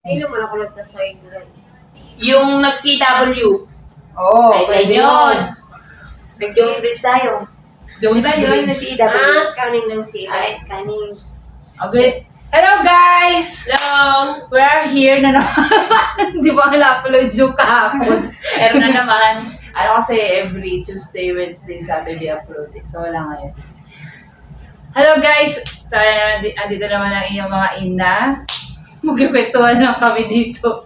Hindi naman ako nagsa-sideline. Yung nag-CW. Oo, Sideline yun. Nag-Jones Bridge tayo. Jones Diba yun? Bridge. Nag-CW. Scanning ng CA. Ay, scanning. Okay. Hello guys! Hello! We are here na naman. Di ba na-upload yung kahapon? Meron na naman. Ano kasi every Tuesday, Wednesday, Saturday upload. So wala ngayon. Hello guys! Sorry, andito naman ang inyong mga ina. Magkikwentuhan lang kami dito.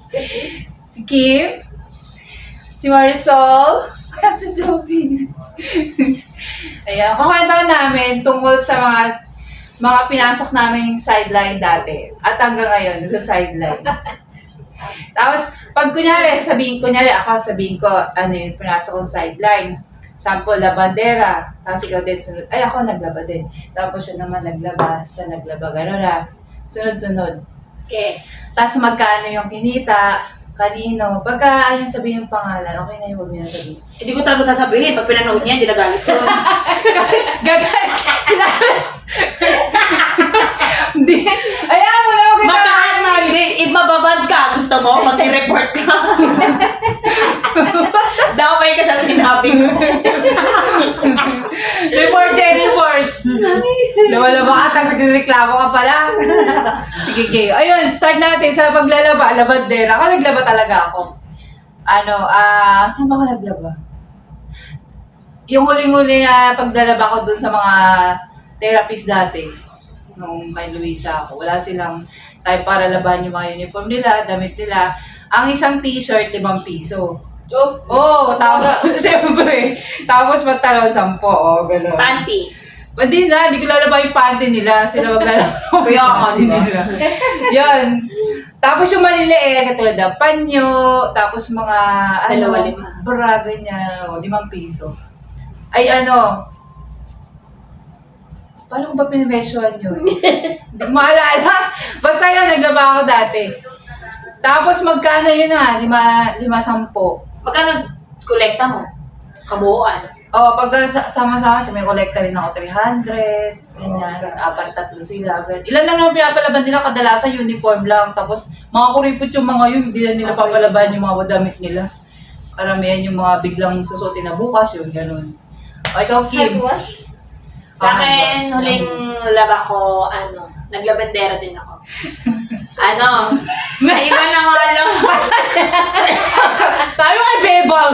Si Kim, si Marisol, at si Joby. Ayan, kukwentahan namin tungkol sa mga pinasok namin sideline dati. At hanggang ngayon, nagsa-sideline. Tapos, pag kunyari ako, sabihin ko, ano yung pinasok kong sideline. Sample, labandera. Tapos ikaw din sunod. Ay, ako naglaba din. Tapos siya naman naglaba, gano'n na. Sunod-sunod. Okay. Tapos magkano yung kinita, kanino. Pagka ano sabihin yung pangalan, okay na yung huwag niyo na sabihin. Hindi ko talaga sasabihin. Pag pinanood niya, hindi nagalit ko. Gagay! Sila... Hindi. Ayaw mo na huwag Matahan na, hindi. If mababad ka, gusto mo, mag-report ka. Damay ka sa sinabi mo. Report kayo, report! Laba-laba ka, tapos nagreklamo ka pala. Sige, Kay. Ayun, start natin sa paglalaba. Labandera. Ako naglaba talaga ako. Saan ba ako naglaba? Yung huling-huli na paglalaba ko dun sa mga therapist dati. Nung kay Luisa ako. Wala silang time para laban yung mga uniform nila, damit nila. Ang isang t-shirt, 5 piso. Oo, tapos, siyempre. Tapos magtalon 10, gano'n. Panty. Hindi ko lalaba yung panty nila. Sila maglalaba yung Kuya ako, panty diba? nila. Yun. Tapos yung maliliit, katulad ng panyo, tapos mga, Dalawa-lima. bra, ganyan, 5 piso. Ay, paano ko ba pinimesyohan yun? Hindi ko maalala. Basta yun, naglaba ako dati. Tapos magkano yun 5-10. Magkano kolekta mo? Kabuuan. Pag sama-sama, may kolekta rin ako 300, ganyan, 4-3 sila, ganyan. Ilan lang naman pinapalaban nila, kadalasan uniform lang. Tapos mga kuripot yung mga yun, hindi na nila papalaban yung mga damit nila. Karamihan yung mga biglang susutin na bukas, yun, ganun. O, ikaw, Kim. Sa akin, huling laba ko, naglabandera din ako. Sa iba na nga lang. Sabi mo kay Bebang!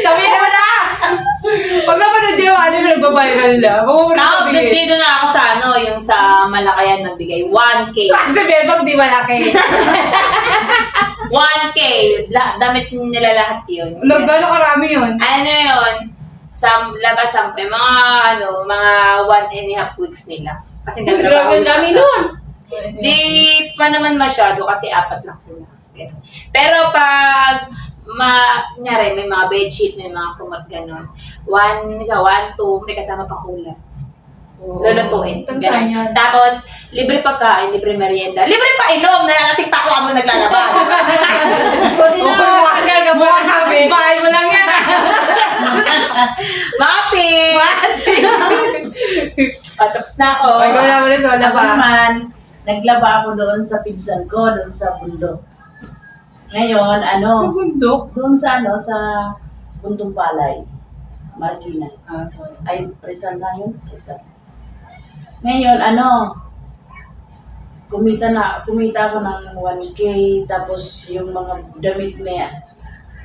Sabi mo na! Pag napanood yung anime, nagbabiral na. Dito na ako sa yung sa Malakayan nagbigay. 1K. Si Bebang di malaki. 1K. Damit nila lahat yun. Gano'ng karami yun? Yun? Labas sampai. Mga 1.5 weeks nila. Kasi nagtrabaho Grabe dami nun. Di pa naman masyado kasi 4 lang sila. Pero pag kunyari, may mga bedsheet, may mga kumat ganon. 1, 2, may kasama pa kulay. Lulutuin. Itong saan Ganun. yun? Tapos, libre pagkain, libre merienda. Libre pa inom! Nalalasing pa ako habang naglalaba. Mukha kami. Bahay mo lang yan. Mati! Tapos na ako. Ikaw na muna sa Ako laba. naman, naglaba ako doon sa pinsan ko, doon sa bundok. Ngayon, Sa bundok? doon sa Bundong Palay, Marikina. Sorry. Ay, Rizal na yun? Rizal. Ngayon, kumita ako ng 1K, tapos yung mga damit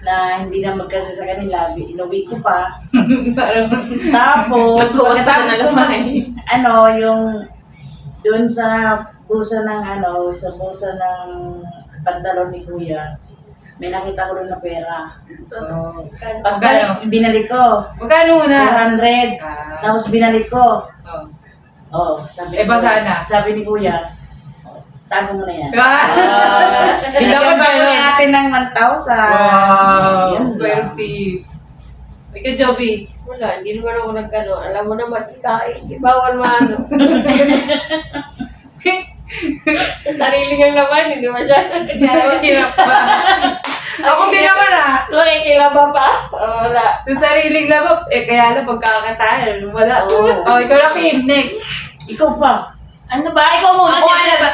na hindi na magkasa sa kanila, inuwi ko pa. Parang, Nagkuwas Tapos, pa siya pagkatapos na ko lamay. yung doon sa bulsa ng pantalon ni Kuya, may nakita ko doon na pera. Magkano? Binalik ko. Magkano muna? 400. Ah. Tapos binalik ko. Oh. Sabi Iba sana. Sabi ni Kuya, tago mo na yan. Dapat Dapat ba ni ate ng 1,000. Wow. Yan lang. Swerte. Ikaw, Joby. Wala, hindi naman ako nagkano. Alam mo naman, ikain. Di bawal maano. Sa sarili niyang laman, hindi masyado. Hirap ba? Ako din naman Makikilaba pa? Wala. Sa sariling labab, kaya lang pagkakatayan, wala. Oo. Ikaw na, Kim, next. Ikaw pa. Ano ba? Ikaw muna. Ako, Siyempre,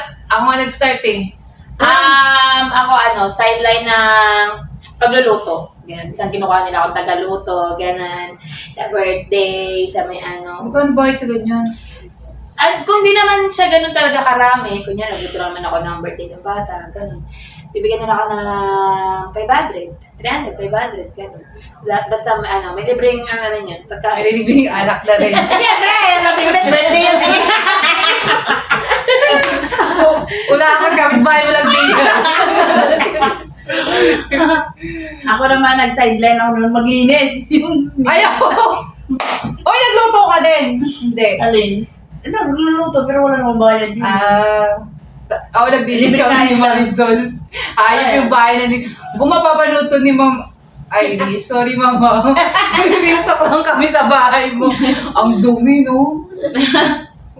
nag-start eh. Ako sideline ng pagluluto. Ganun. Isang kinukuha nila akong tagaluto, ganun. Sa birthday, sa may ano. Magkano ba sa ganyan? At kung di naman siya ganun talaga karami, kunya nagluto naman ako ng birthday ng bata, ganun. Bibigyan nila ako ng 500, 300, 500, ganun. Basta may libreng ano yun. Pagka, May rinibing anak na rin. Siyempre, kasi ulit birthday yun eh. Wala akong kapitbahay mo lang dito. Ako naman, nag-sideline ako noon maglinis. Ay ako! Oy, nagluto ka din! Hindi. Alin? Nagluluto, pero wala namang bayad yun. Ako nagdilis ka ni Marisol. Ayop yung bahay na ni... Kung mapapaluto ni Ma'am Iris, sorry mama. Nilitok lang kami sa bahay mo. Ang dumi, no?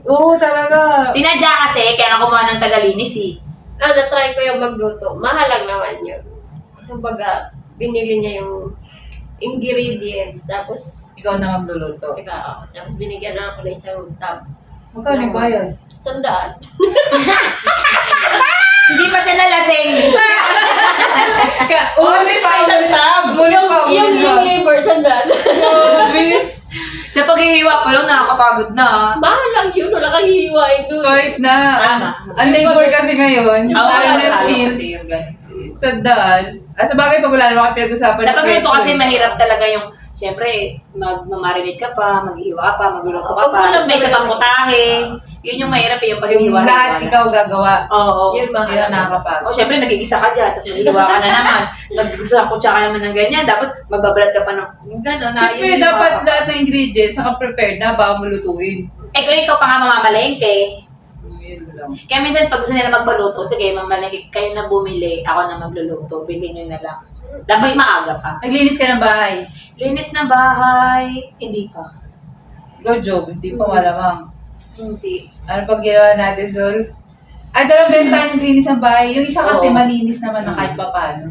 Oo, talaga. Sinadya kasi, kaya nakuha ng tagalinis eh. Na-try ko yung magluto. Mahal lang naman yun. So, baga, binili niya yung ingredients. Tapos, Ikaw na magluluto. tapos binigyan na ako ng isang tab. Magkano yung bayad? 100. Hindi pa siya nalasing. Only pa isang tab! Yung labor, 100. Sa paghihiwa pa lang, nakakapagod na. Mahal lang yun. Wala kang hihiwain doon. Kahit na. Tama. Ang labor kasi ngayon, tayo na skills. skills. Sa daan. Sa bagay pag wala naman pinag-usapan. Sa pagluto kasi mahirap talaga yung, syempre, mag-marinate ka pa, maghihiwa ka pa, magluluto ka pa, tapos may isa pang putahe. Yun yung mahirap yung paghihiwa. Yung lahat ikaw gagawa. Oo. Yun, mahal. Hindi na nakakapagod. O, syempre, nagigisa ka dyan, tapos maghihiwa ka na naman. Nagsasakutsya ka naman ng ganyan, tapos magbabalat ka pa ng gano'n. Siyempre, dapat lahat ng ingredients, saka prepared na bago mo lutuin. Kung ikaw pa nga mamamalengke. Yun lang. Kaya minsan, pag gusto nila magpaluto, sige, mamalengke, kayo na bumili, ako na magluluto, bilhin nyo na lang. Dapat maaga pa. Naglinis ka ng bahay. Linis na bahay, hindi pa. Ikaw, Job, hindi pa malamang. Hindi. Ano pag ginawa natin, Sol? Ay, dalawang beses tayo naglinis ng bahay. Yung isa kasi Oo. malinis naman na kahit pa paano.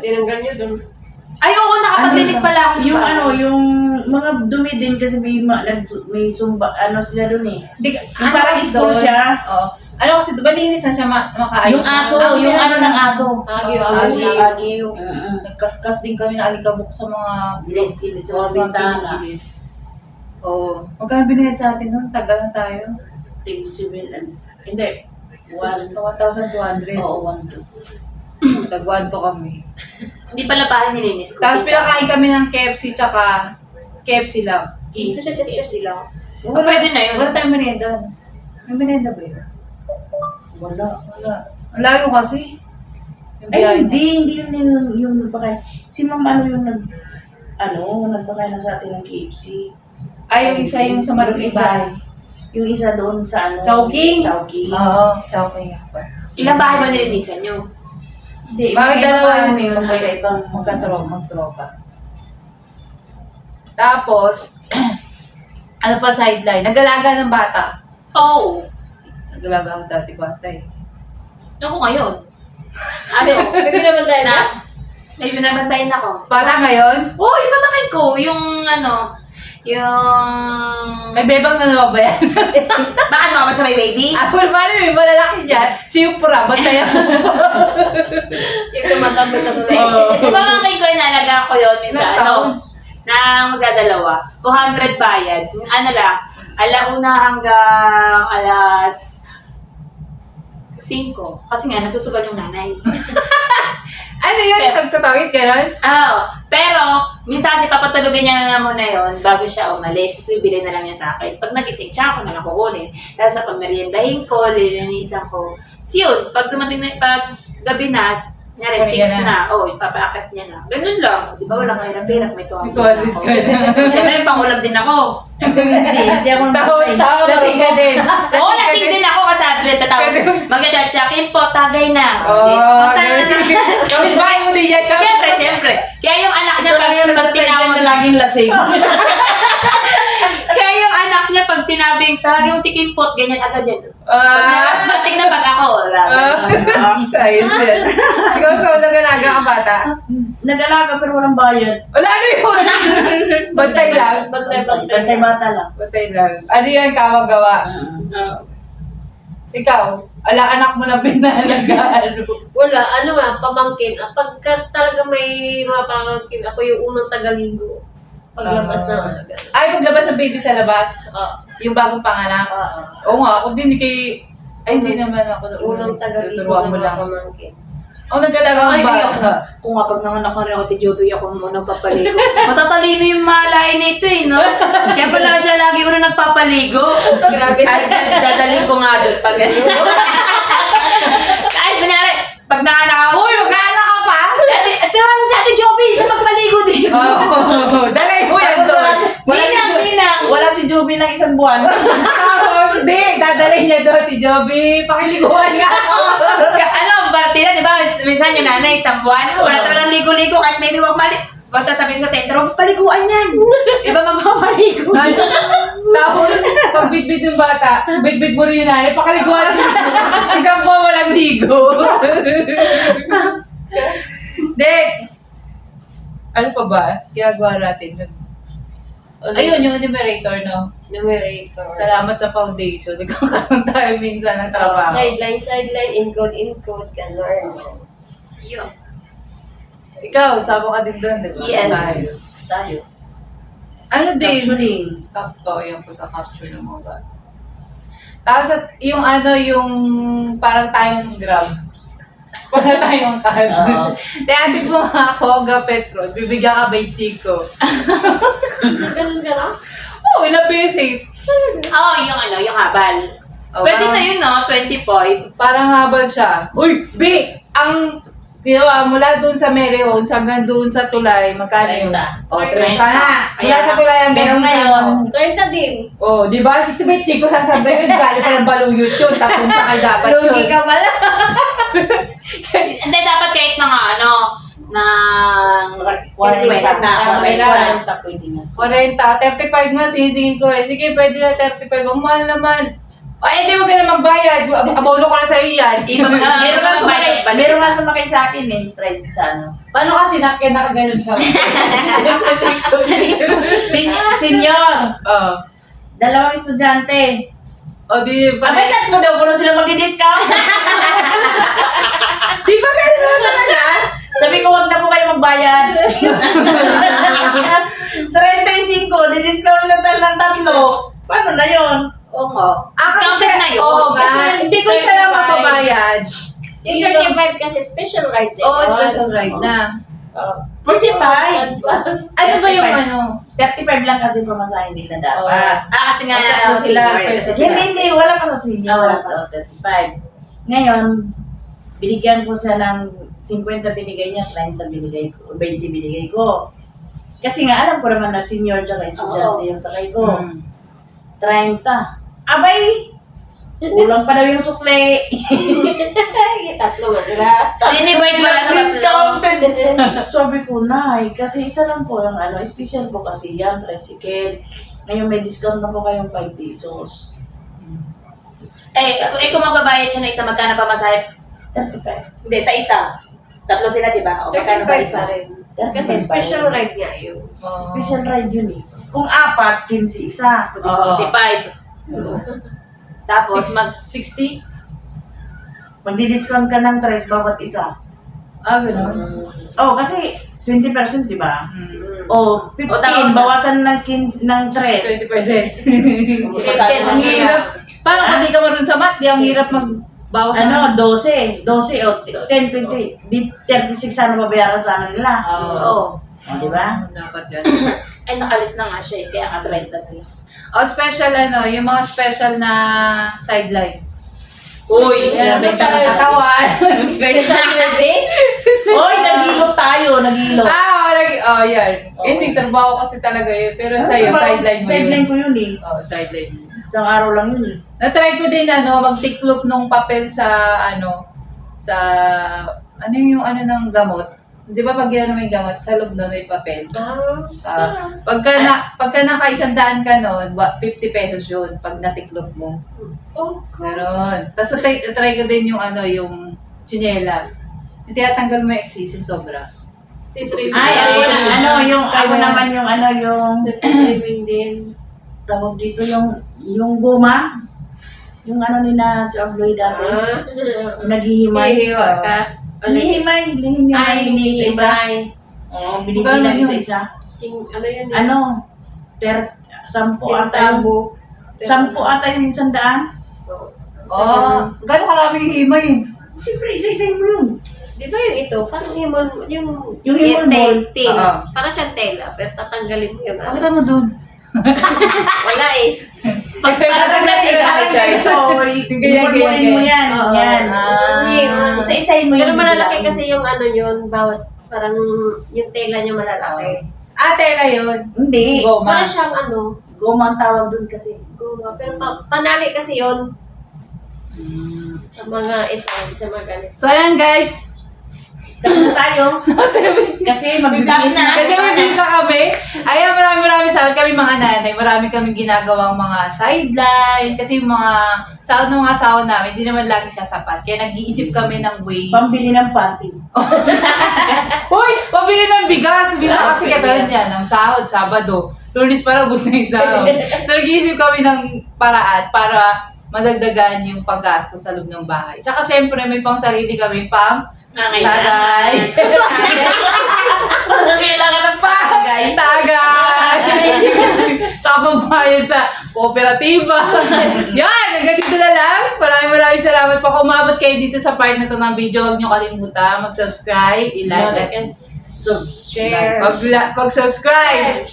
Tinanggal niyo doon. Ay, oo, nakapaglinis pala ako. Yung yung mga dumi din kasi may sumba, sila doon eh. Yung parang school siya. Oo. Ano kasi, malinis na siya makaayos. Yung aso, na. yung ng aso. Agiw. Nagkaskas din kami na alikabok sa mga Gilid-gilid sa mga bintana. Oo. Magkano binayad sa atin nun? Tagal na tayo. Team civil, hindi. 1,200. Oo, 1, 2. Tagwan to kami. Hindi pala bahay nilinis ko. Tapos pinakain kami ng KFC tsaka KFC lang. KFC lang. Pwede na yun. Wala tayong merienda. May merienda ba yun? Wala. Wala. Ang layo kasi. Yung biyahe Ay, na. hindi yung nagpakain. Si Ma'am yung nagpakain na sa atin ng KFC. Ay, yung isa yung sa Marumibay. Yung isa doon sa Chowking. Chowking. Oo, Chowking nga pa. Ilang bahay ba nilinisan nyo? Hindi, Bakit dalawa yun eh, magkaibang magtropa. Tapos, ano pa sideline? Nag-alaga ng bata. Oo. Nag-alaga ako dati bata eh. Ako ngayon. Ano? May binabantayan na? May binabantayan ako. Bata ngayon? Oo, yung mamakin ko. Yung May bebang na naman ba yan? Bakit mo ba siya may baby? Ako naman may malalaki dyan. Si Upra, ba't na yan? Yung tumatambay sa tulay. Oo. Pamangkin ko, inalaga ko yun Ilang minsan. taon? Na magdadalawa. 200 bayad. Ano lang, alauna hanggang alas 5. Kasi nga, nagsusugal yung nanay. Ano yun? Tagtatawid ka nun? Pero, minsan kasi papatulugin niya na muna yun bago siya umalis. Tapos bibili na lang niya sa akin. Pag nagising, tsaka ko na lang kukunin. Tapos sa pagmeriendahin ko, lilinisan ko. Tapos yun, pag dumating na, pag gabi na, Nyari, Kunin 6 niya na. Oo, ipapaakit niya na. Ganun lang. Di ba wala kang hirap-hirap, may 200 200 ako. ka na. Siyempre, pangulam din ako. Hindi ako Tapos, lasing ka din. Oo, lasing din ako kasi tatawag. Kasi- Mag-chat-chakin po, tagay na. Oh, Tagay na. Kapit bahay mo din yan. Siyempre. Kaya yung anak niya, Ito lang yung pag nasa side tinawag na laging lasing. Kaya yung anak niya, pag sinabing, tawagin mo si Kimpot, ganyan agad yan. Batik na pag ako. Ayos yan. Ikaw sa nag-alaga ka bata? Nag-alaga pero walang bayad. Wala, ano yun? Bantay lang. Bantay bata lang. Bantay lang. Ano yan, kamagawa? Ikaw? Ala, anak mo na pinalagaan. Wala, ano nga, pamangkin. Pagka talaga may mga pamangkin, ako yung unang tagaligo. Paglabas na gano'n. Ay, paglabas ng baby sa labas. Yung bagong panganak. Oo nga, ako din kay... Ay, hindi naman ako. Unang tagaligo Tuturuan mo ng mga lang. pamangkin. Oh, nag-alaga Ay, mo hindi ba? ako. Kung nga pag nanganak ko rin ako, Tijobi, ako muna nagpapaligo. Matatalino yung malain na ito eh, no? Kaya pala siya lagi una nagpapaligo. Grabe Ay, dadalhin ko nga doon pag Ay, kunyari, pag nanganak ako, Uy, mag-aanak ka pa? tawag mo sa Ate Joby, siya magpaligo dito. Oo, dalay mo yan Tapos doon. Ninang. Wala si Joby ng isang buwan. Tapos, hindi, dadalhin niya doon, ti Joby. Pakiliguan nga ako. Ano, partida, di ba? Minsan yung nanay, isang buwan, wala talagang ligo-ligo, kahit maybe wag mali. Basta sabihin sa sentro, paliguan yan. Iba magpapaligo. Tapos, pag bitbit ng bata, bitbit mo rin yung nanay, pakaliguan din. Isang buwan walang ligo. Next! Ano pa ba? Ginagawa natin. Ayun, yung numerator, no? Numerator. Salamat sa foundation. Nagkakaroon tayo minsan ng trabaho. Sideline, encode, gano'n. Yun. Ikaw, sama ka din doon, di ba? Yes. Tayo. Tayo. Ano din? Capturing. Yung pagka-capture ng mga bata. Tapos yung ano, yung parang tayong grab. Para tayong taas. Oo. Dati po nga ako, Petrol, bibigyan ka by Chico. Ganun ka lang? Oo, ilang beses. Oo, yung ano, yung habal. Oh, Pwede parang- na yun, no? 25. Parang habal siya. Uy, B! Di ba, mula doon sa Mary Owens hanggang doon sa Tulay, magkano yun? 30. O, 30 30. na. Mula sa Tulay hanggang Pero doon sa... ngayon, 30 din. Oh, di ba? 60 Chico sasabihin, galing pa ng baluyot yun, tapos sa kay dapat yun. Lugi ka pala. Hindi, dapat kahit mga ano, ng 40 na. Okay lang. 40 pwede na. 40, 35 nga, sisingin ko eh. Sige, pwede na 35. Ang mahal naman. O, hindi mo ka na magbayad. Abono ko na sa'yo yan. Iba Meron nga sumakay, balik. meron nga sumakay sa akin eh, try sa ano. Paano kasi nakaganon ka? Senior, Oo. dalawang estudyante. O, di ba? Abay, tatlo daw ko sila magdi-discount. Di ba ganun naman talaga? Sabi ko, wag na po kayo magbayad. 35, di-discount na tayo ng tatlo. Paano na yun? Oo nga. Discounted na yun. Oo nga. Kasi Hindi ko siya lang 35. mababayad. Yung 35 kasi special ride din. Oo, special ride na. 45. Ano ba yung ano? 35 lang kasi pamasahin nila dapat. Kasi nga, Ano sila, senior. special. Hindi, wala pa sa senior. Wala pa, 35. Ngayon, binigyan ko siya ng 50 binigay niya, 30 binigay ko, 20 binigay ko. Kasi nga, alam ko naman na senior tsaka estudyante yung sakay ko. 30. Abay! Kulang pa daw yung sukle. Tatlo nga sila. Dinivide mo lang sa Discounted. Sabi ko, Nay, kasi isa lang po yung ano, special po kasi yan, tricycle. Ngayon may discount na po kayong 5 pesos. kung magbabayad siya na isa, magkano pa masahe? 35. Hindi, sa isa. Tatlo sila, di ba? O magkano 35 ba pa isa? rin. Kasi special ride nga yun. Special ride yun eh. Kung 4, 15 isa. Oo. 25. Tapos, 60? Magdi-discount ka ng 3 bawat isa. Gano'n. Oh, kasi 20%, di ba? Mm. O, 15, O, tawag na. bawasan ng 15, ng 3. 20%. Ang hirap. Paano kung di ka marunong sa math? Di ang hirap magbawas Ano, 12 o 10, 20. Di 36 sana mabayaran sana nila. Oo. Di ba? Dapat gano'n. Ay, nakalis na nga siya eh. Kaya nga 30 na lang. Special yung mga special na sideline. Uy, Yan, may Special- katawan. Special service? Oy, nag-ilot tayo, nag-ilot. Yan. Hindi, trabaho kasi talaga yun. Pero sa'yo, sideline mo yun. Sideline ko yun eh. Sideline. Isang araw lang yun eh. Na-try ko din, magtiklop nung papel sa, yung ng gamot. Di ba pag yan may gamot, sa loob nun may papel. Pagka naka-100 ka nun, 50 pesos yun pag natiklop mo. Oh, Ganon. Tapos try ko din yung tsinelas. Hindi tatanggal mo yung excess, yung sobra. titrimming Ay, din. yung, ako naman yung Titrimming din. tawag dito yung guma. Yung ano ni na Chobloy dati. Naghihimay. Hihiwa ka. Hinihimay. Ay, Hinihimay. Isa-isa. himay. Oo, binibilang isa-isa. Ano yun? Ano? 10 ata yung... Sintabo. 10 ata yung 100. Oh, gano'ng karaming himay? Siyempre, isa-isa mo yun. Di ba yung ito? Parang himon, yung himon ball. tela. Oo. Parang siyang tela, pero tatanggalin mo yung ano. Pakita mo dun. Wala eh. Parang Parang ganito. Iwan-iwan mo yan. Oo. Yan. Yun. Isa-isahin mo Pero yung malalaki bilang. kasi yung ano yun, bawat parang yung tela niya malalaki. Tela yun. Hindi. Goma. Parang siyang ano, Goma ang tawag dun kasi. guma. Pero panali kasi yun. Sa mga ito, sa mga ganito. So, ayan guys. Start na tayo. Kasi magbibigay Stop na. Kasi may visa kami. Ayan, marami sa kami mga nanay. Marami kami ginagawang mga sideline. Kasi yung mga sahod ng mga sahod namin, hindi naman lagi sasapat. Kaya nag-iisip kami ng way. Pambili ng panty. Uy! Pabili ng bigas! Bisa kasi katulad niya, ng sahod, Sabado. Lunes para ubus na yung sahod. So nag-iisip kami ng paraan para madagdagan yung paggasto sa loob ng bahay. Tsaka syempre may pang sarili kami pang tagay. Kailangan ng Tagay! Tsaka pagbayad sa kooperatiba. Yan! Hanggang dito na lang. Maraming salamat po. Kung umabot kayo dito sa part na to ng video, huwag nyo kalimutan mag-subscribe, i-like, at Share. mag-subscribe,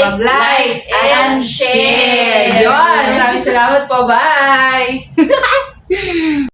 mag-like, and share. Yun! Maraming salamat po. Bye!